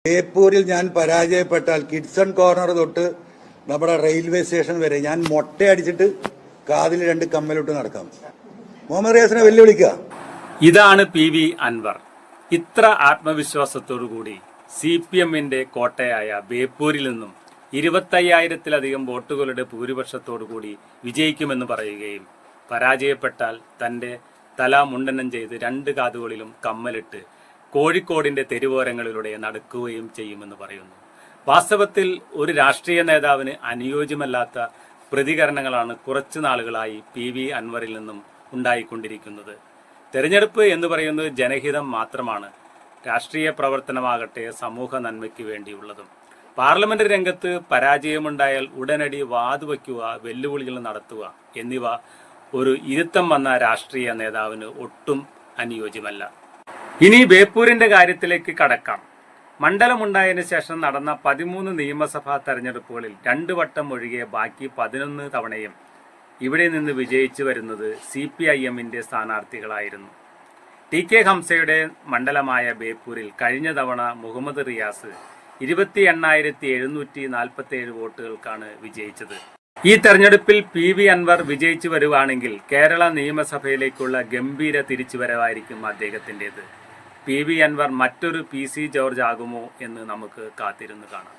ബേപ്പൂരിൽ ഞാൻ പരാജയപ്പെട്ടാൽ കിഡ്സൺ കോർണർ തൊട്ട് നമ്മുടെ റെയിൽവേ സ്റ്റേഷൻ വരെ ഞാൻ മൊട്ടയടിച്ചിട്ട് കാതിൽ 2 കമ്മലിട്ട് നടക്കാം. മുഹമ്മദ് റിയാസിനെ വെല്ലുവിളിക്കുക. ഇതാണ് PV അൻവർ. ഇത്ര ആത്മവിശ്വാസത്തോടുകൂടി CPMന്റെ കോട്ടയായ ബേപ്പൂരിൽ നിന്നും 25,000-ലധികം വോട്ടുകളുടെ ഭൂരിപക്ഷത്തോടുകൂടി വിജയിക്കുമെന്ന് പറയുകയും പരാജയപ്പെട്ടാൽ തന്റെ തല മുണ്ടനം ചെയ്ത് 2 കാതുകളിലും കമ്മലിട്ട് കോഴിക്കോടിന്റെ തെരുവോരങ്ങളിലൂടെ നടക്കുകയും ചെയ്യുമെന്ന് പറയുന്നു. വാസ്തവത്തിൽ ഒരു രാഷ്ട്രീയ നേതാവിന് അനുയോജ്യമല്ലാത്ത പ്രതികരണങ്ങളാണ് കുറച്ചു നാളുകളായി PV അൻവറിൽ നിന്നും ഉണ്ടായിക്കൊണ്ടിരിക്കുന്നത്. തെരഞ്ഞെടുപ്പ് എന്ന് പറയുന്നത് ജനഹിതം മാത്രമാണ്. രാഷ്ട്രീയ പ്രവർത്തനമാകട്ടെ സമൂഹ നന്മയ്ക്ക് വേണ്ടിയുള്ളതും. പാർലമെന്റ് രംഗത്ത് പരാജയമുണ്ടായാൽ ഉടനടി വാതുവയ്ക്കുക, വെല്ലുവിളികൾ നടത്തുക എന്നിവ ഒരു ഇരുത്തം വന്ന രാഷ്ട്രീയ നേതാവിന് ഒട്ടും അനുയോജ്യമല്ല. ഇനി ബേപ്പൂരിന്റെ കാര്യത്തിലേക്ക് കടക്കാം. മണ്ഡലമുണ്ടായതിനു ശേഷം നടന്ന 13 നിയമസഭാ തെരഞ്ഞെടുപ്പുകളിൽ 2 വട്ടം ഒഴികെ ബാക്കി 11 തവണയും ഇവിടെ നിന്ന് വിജയിച്ചു വരുന്നത് CPIMന്റെ സ്ഥാനാർത്ഥികളായിരുന്നു. TK ഹംസയുടെ മണ്ഡലമായ ബേപ്പൂരിൽ കഴിഞ്ഞ തവണ മുഹമ്മദ് റിയാസ് 28,747 വോട്ടുകൾക്കാണ് വിജയിച്ചത്. ഈ തെരഞ്ഞെടുപ്പിൽ PV അൻവർ വിജയിച്ചു വരുവാണെങ്കിൽ കേരള നിയമസഭയിലേക്കുള്ള ഗംഭീര തിരിച്ചുവരവായിരിക്കും അദ്ദേഹത്തിൻ്റെത്. PV അൻവർ മറ്റൊരു PC ജോർജ് ആകുമോ എന്ന് നമുക്ക് കാത്തിരുന്ന് കാണാം.